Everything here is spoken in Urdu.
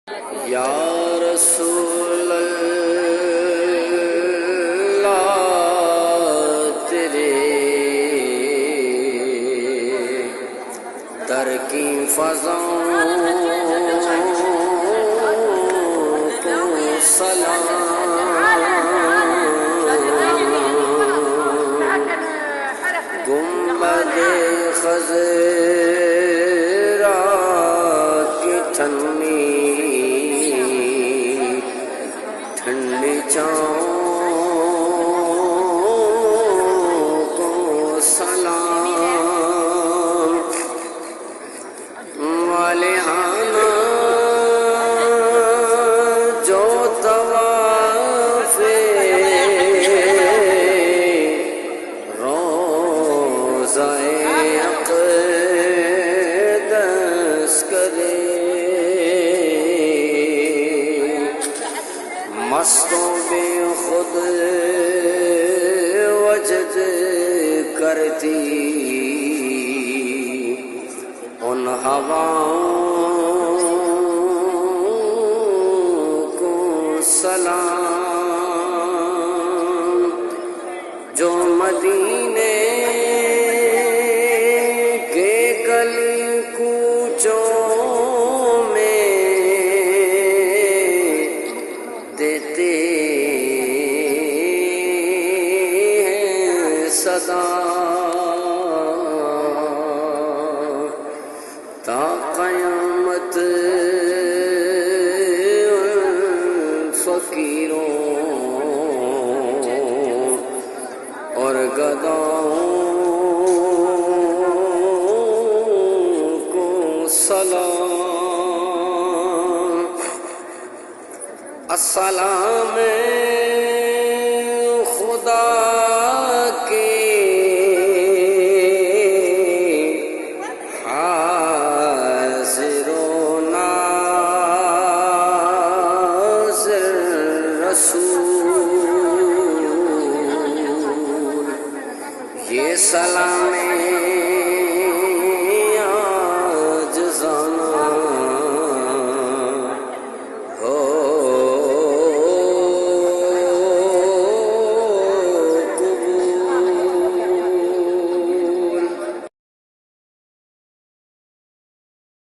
یا رسول اللہ تیرے در کی فضاؤں کو سلام گنبد خضرا کی ٹھنڈی چھاؤں کو سلام والہانہ جو طواف روضہ اقدس کرے مستوں بے خود وجد کرتی ان ہواؤں کو سلام جو مدینے کے گلی کوچوں میں دیتے ہیں صدا تا قیامت فقیروں اور گداؤں کو سلام السلام خدا کے حاضر و ناظر رسول یہ سلام